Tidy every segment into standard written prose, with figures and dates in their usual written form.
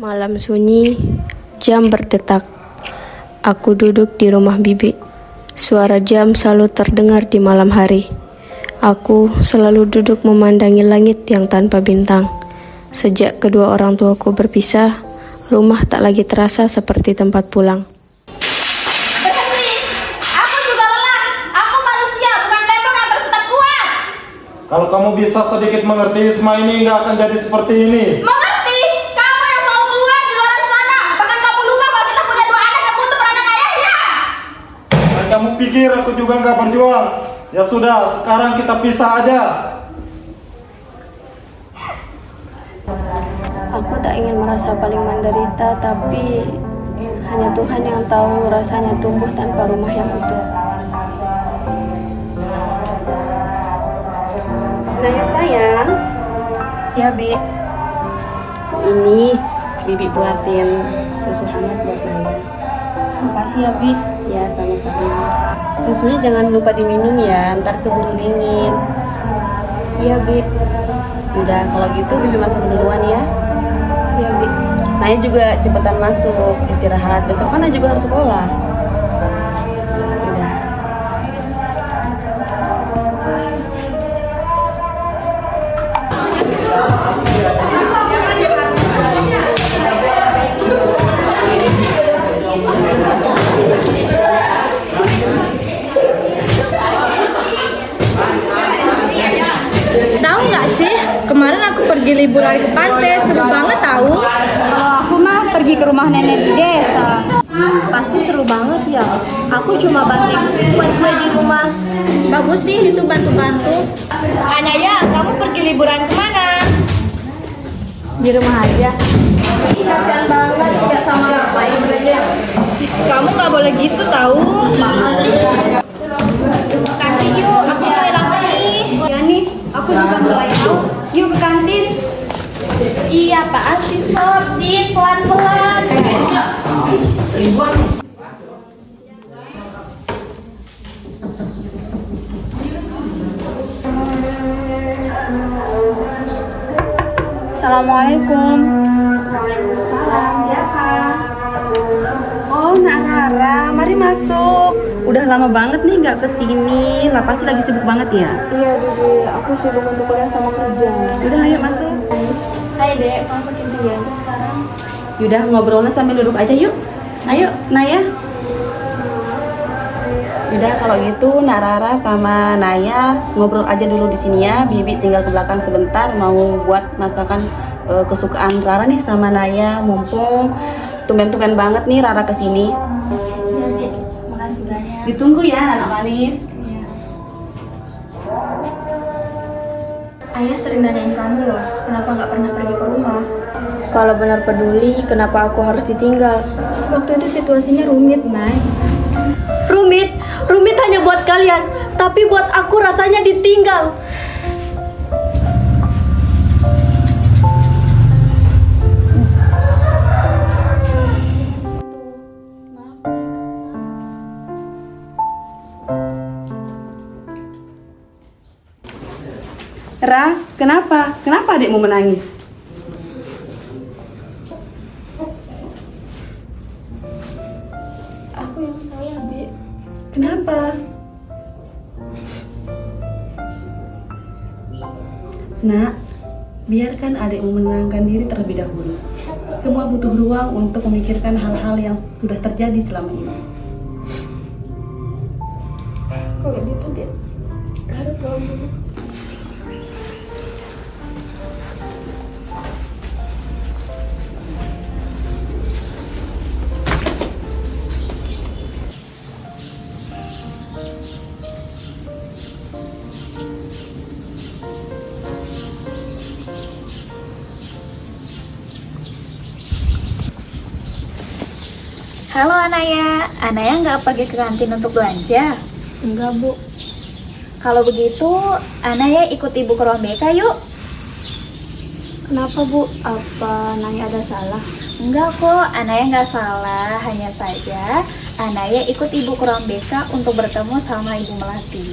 Malam sunyi, jam berdetak. Aku duduk di rumah bibi. Suara jam selalu terdengar di malam hari. Aku selalu duduk memandangi langit yang tanpa bintang. Sejak kedua orang tuaku berpisah, rumah tak lagi terasa seperti tempat pulang. Berhenti! Aku juga lelah. Aku manusia, bukan tembok yang bersifat kuat. Kalau kamu bisa sedikit mengerti, semua ini nggak akan jadi seperti ini. Mengerti? Kamu yang selalu keluar di luar sana. Bahkan kamu lupa bahwa kita punya dua anak yang butuh peranan ayahnya. Dan kamu pikir aku juga nggak berjuang? Ya sudah, sekarang kita pisah aja. Aku tak ingin merasa paling menderita, tapi hanya Tuhan yang tahu rasanya tumbuh tanpa rumah yang utuh. Naya sayang, Ya, Bi. ini Bibi buatin susu hangat buat Naya. Makasih ya, Bi. Ya sama-sama. Susunya jangan lupa diminum ya, ntar keburu dingin. Iya, Bi. Udah kalau gitu Bibi masuk duluan ya. Iya, Bi. Naya juga cepetan masuk istirahat. Besok kan Naya juga harus sekolah. Udah. Tahu nggak sih, kemarin aku pergi liburan ke pantai, seru banget tahu. Kalau aku mah pergi ke rumah nenek di desa. Pasti seru banget ya. Aku cuma banting buat kue di rumah. Bagus sih itu bantu-bantu. Anaya, kamu pergi liburan kemana? Di rumah aja. Kasihan banget tidak sama ngapain aja. Kamu nggak boleh gitu tahu. Kantin yuk, aku mulai lapar nih. Ya nih, aku juga mulai haus. Yuk ke kantin. Iya, apaan sih Sob? Din, pelan-pelan. Assalamualaikum. Waalaikumsalam. Siapa? Oh, Nak Rara, mari masuk. Udah lama banget nih nggak kesini. Lah pasti lagi sibuk banget ya. Iya, Bibi. Aku sibuk untuk kuliah sama kerja. Udah ayo masuk. Hai, Dek. Kamu pergi tinggi aja sekarang. Yaudah ngobrolnya sambil duduk aja yuk. Ayo, Naya. Udah kalau gitu Nak Rara sama Naya ngobrol aja dulu di sini ya. Bibi tinggal ke belakang sebentar mau buat masakan kesukaan Rara nih sama Naya. Mumpung tumben-tumben banget nih Rara kesini. Iya, Bi. Makasih banyak. Ditunggu ya anak manis. Ayah sering nanyain kamu loh, kenapa nggak pernah pergi ke rumah? Kalau benar peduli, kenapa aku harus ditinggal? Waktu itu situasinya rumit, Nay. Rumit? Rumit hanya buat kalian, tapi buat aku rasanya ditinggal. Ra, kenapa? Kenapa adikmu menangis? Aku yang salah, Bi. Kenapa? Nak, biarkan adikmu menenangkan diri terlebih dahulu. Semua butuh ruang untuk memikirkan hal-hal yang sudah terjadi selama ini. Kalau gitu, Bi. Harus pulang dulu. Halo Anaya, Anaya nggak pergi ke kantin untuk belanja? Enggak, Bu. Kalau begitu, Anaya ikut ibu ke ruang BK yuk. Kenapa, Bu? Apa Naya ada salah? Enggak kok, Anaya nggak salah. Hanya saja, Anaya ikut ibu ke ruang BK untuk bertemu sama ibu Melati.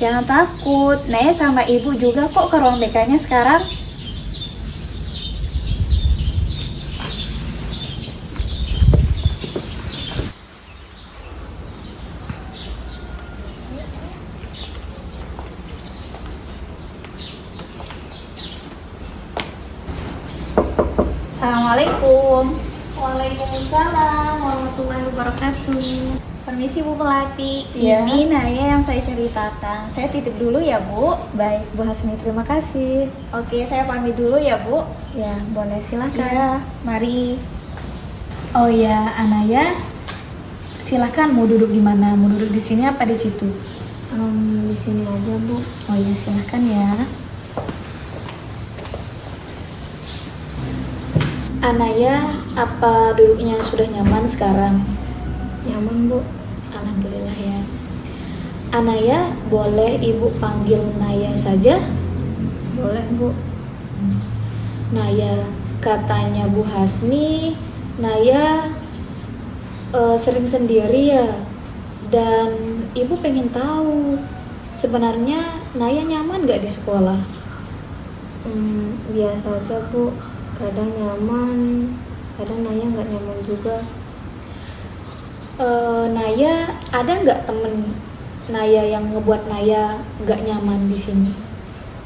Jangan takut, Naya sama ibu juga kok ke ruang BK-nya sekarang. Assalamualaikum. Waalaikumsalam warahmatullahi wabarakatuh. Permisi Bu Melati, Iya. ini Naya yang saya ceritakan. Saya titip dulu ya Bu. Baik, Bu Hasni, terima kasih. Oke, saya pamit dulu ya Bu. Ya, boleh silakan. Iya, mari. Oh ya, Anaya, silahkan mau duduk di mana? Mau duduk di sini apa di situ? Di sini aja, Bu. Oh ya, silahkan ya. Anaya, apa duduknya sudah nyaman sekarang? Nyaman, Bu. Alhamdulillah ya. Anaya, boleh Ibu panggil Naya saja? Boleh, Bu. Naya, katanya Bu Hasni, Naya sering sendiri ya. Dan Ibu pengen tahu, sebenarnya Naya nyaman gak di sekolah? Biasa aja, Bu. Kadang nyaman, kadang Naya nggak nyaman juga. Naya, ada nggak temen Naya yang ngebuat Naya nggak nyaman di sini?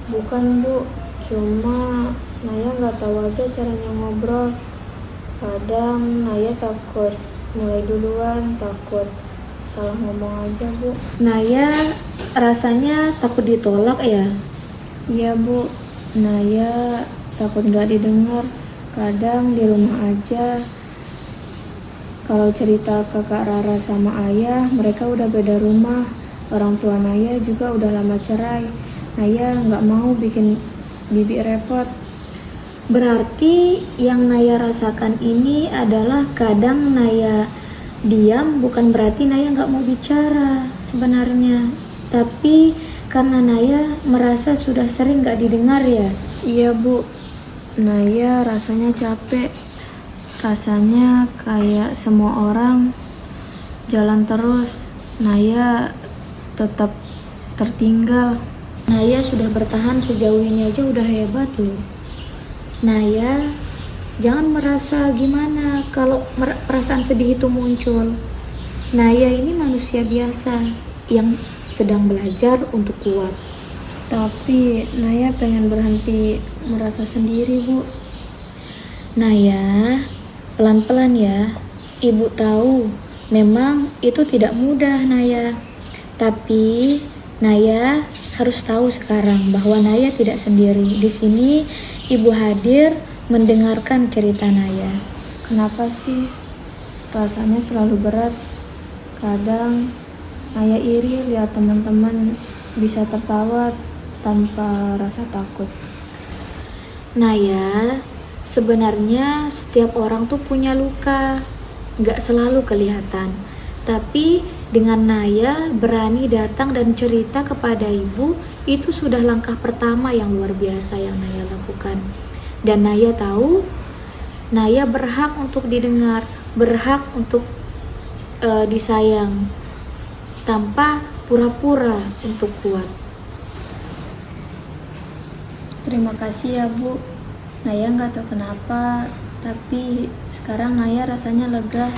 Bukan, Bu. Cuma Naya nggak tahu aja caranya ngobrol. Kadang Naya takut mulai duluan, takut salah ngomong aja, Bu. Naya rasanya takut ditolak ya? Iya, Bu. Naya takut nggak didengar. Kadang di rumah aja, kalau cerita kakak Rara sama ayah, mereka udah beda rumah. Orang tua Naya juga udah lama cerai. Naya nggak mau bikin bibi repot. Berarti yang Naya rasakan ini adalah kadang Naya diam bukan berarti Naya nggak mau bicara sebenarnya. Tapi karena Naya merasa sudah sering nggak didengar ya? Iya, Bu. Naya rasanya capek. Rasanya kayak semua orang jalan terus, Naya tetap tertinggal. Naya sudah bertahan sejauh ini aja udah hebat loh. Naya, jangan merasa gimana kalau perasaan sedih itu muncul. Naya ini manusia biasa yang sedang belajar untuk kuat. Tapi Naya pengen berhenti merasa sendiri, Bu. Naya, pelan-pelan ya. Ibu tahu memang itu tidak mudah, Naya. Tapi Naya harus tahu sekarang bahwa Naya tidak sendiri. Di sini Ibu hadir mendengarkan cerita Naya. Kenapa sih rasanya selalu berat? Kadang Naya iri lihat teman-teman bisa tertawa tanpa rasa takut. Naya, sebenarnya setiap orang tuh punya luka, nggak selalu kelihatan. Tapi dengan Naya berani datang dan cerita kepada ibu, itu sudah langkah pertama yang luar biasa yang Naya lakukan. Dan Naya tahu, Naya berhak untuk didengar, berhak untuk disayang, tanpa pura-pura untuk kuat. Terima kasih ya, Bu. Naya nggak tahu kenapa, tapi sekarang Naya rasanya lega.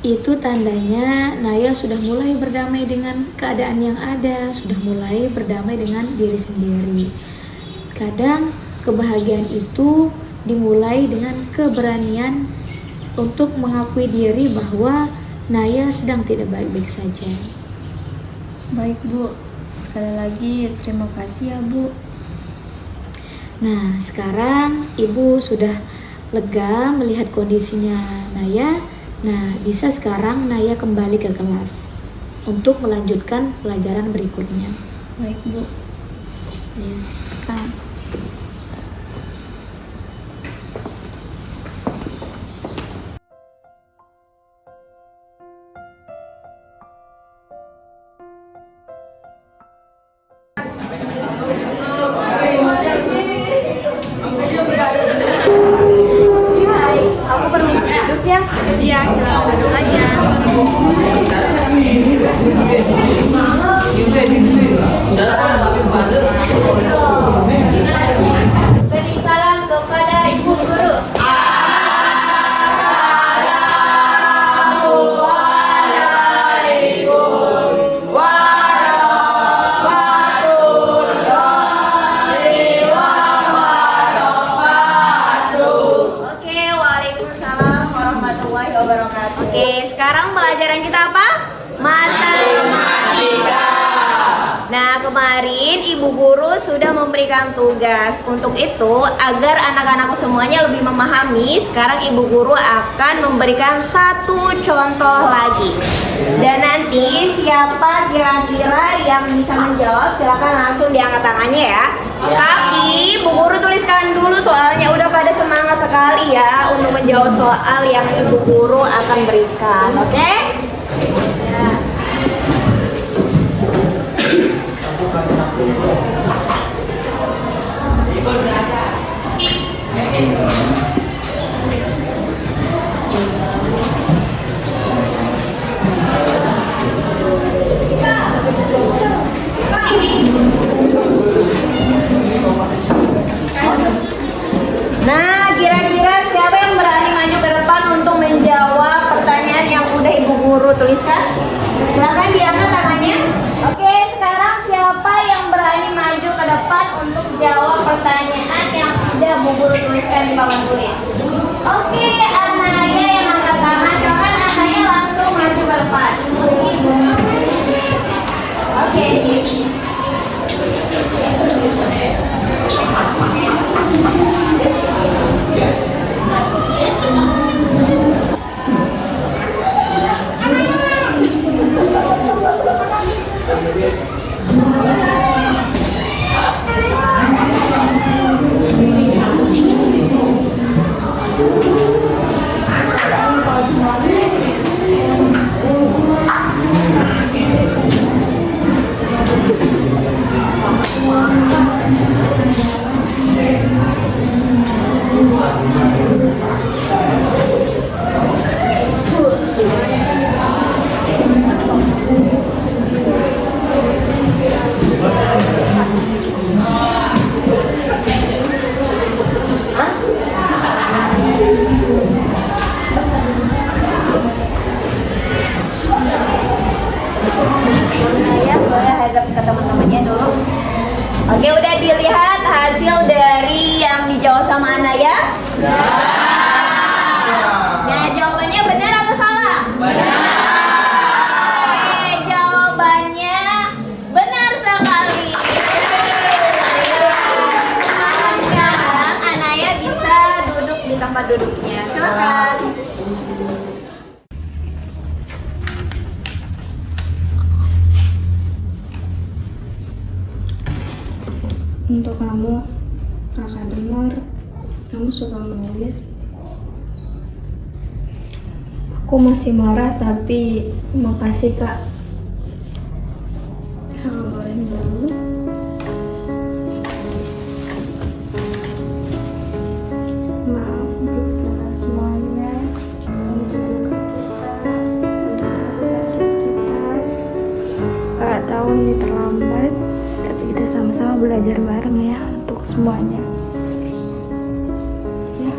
Itu tandanya Naya sudah mulai berdamai dengan keadaan yang ada, sudah mulai berdamai dengan diri sendiri. Kadang kebahagiaan itu dimulai dengan keberanian untuk mengakui diri bahwa Naya sedang tidak baik-baik saja. Baik, Bu. Sekali lagi terima kasih ya, Bu. Nah, sekarang Ibu sudah lega melihat kondisinya Naya. Nah, bisa sekarang Naya kembali ke kelas untuk melanjutkan pelajaran berikutnya. Baik, Bu. Ya, silakan. Aku permisi duduk ya. Iya, silakan duduk aja. Beri salam kepada Ibu Guru. Oke, wabarakatuh. Oke, sekarang pelajaran kita apa? Matematika. Nah, kemarin Ibu Guru sudah memberikan tugas. Untuk itu, agar anak-anakku semuanya lebih memahami, sekarang Ibu Guru akan memberikan satu contoh lagi. Dan nanti siapa kira-kira yang bisa menjawab, silakan langsung diangkat tangannya ya. Tapi Bu Guru tuliskan dulu soalnya, udah pada semangat sekali ya untuk menjawab soal yang Ibu Guru akan berikan. Oke? Nah, kira-kira siapa yang berani maju ke depan untuk menjawab pertanyaan yang udah Ibu Guru tuliskan? Silakan diangkat tangannya. Oke, sekarang siapa yang berani maju ke depan untuk jawab pertanyaan yang udah Bu Guru tuliskan di papan tulis? Oke, Anaya yang angkat tangan. Silakan Anaya langsung maju ke depan. Oke, sip. Oke, udah dilihat hasil dari yang dijawab sama Anaya? Ya. Nah, jawabannya benar atau salah? Benar. Oke, jawabannya benar sekali. Sekarang Anaya bisa duduk di tempat duduknya. Silakan. Untuk kamu, kakak dengar kamu suka menulis. Aku masih marah, tapi makasih kak. Kakak boleh minta dulu? Maaf untuk segala semuanya, untuk kita. Kak tahu ini terlambat, tapi kita sama-sama belajar bareng ya untuk semuanya. Ya.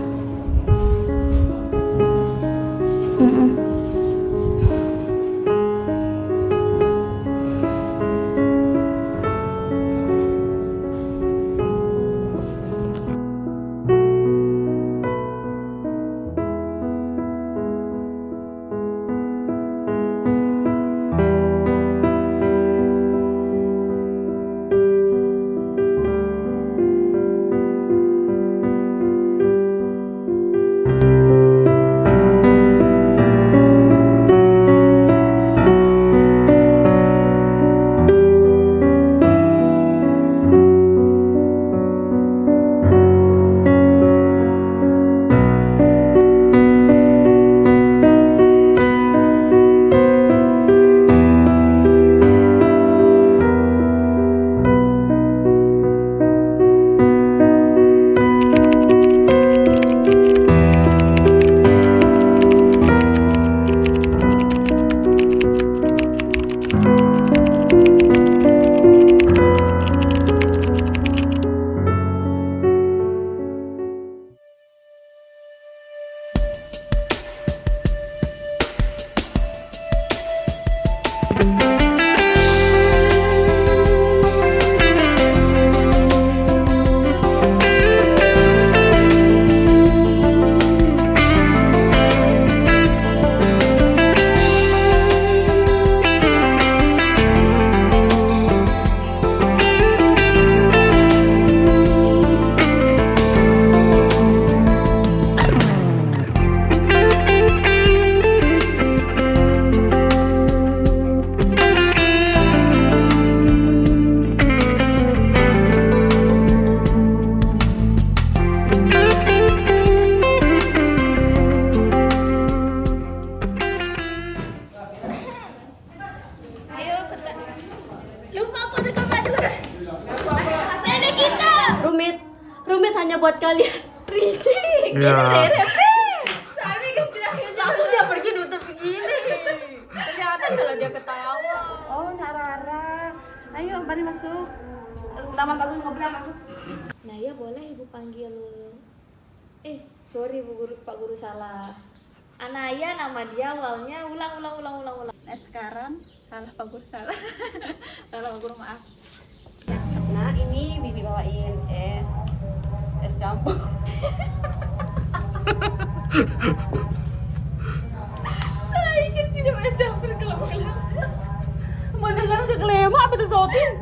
kalian berisik. Ya. Sabi kan tidak Langsung dia pergi nutup begini. Ternyata kalau dia ketawa. Oh, Nak Rara. Ayo, mari masuk. Taman bagus ngobrol masuk. Naya boleh ibu panggil. Sorry Bu Guru, Pak Guru salah. Anaya nama dia awalnya. Ulang. Nah sekarang salah Pak Guru salah. Salah Pak Guru maaf. Nah, ini Bibi bawain es campur. Saya ingin tidak es campur kelapa. Mana kan ke kelema apa tuh sotin?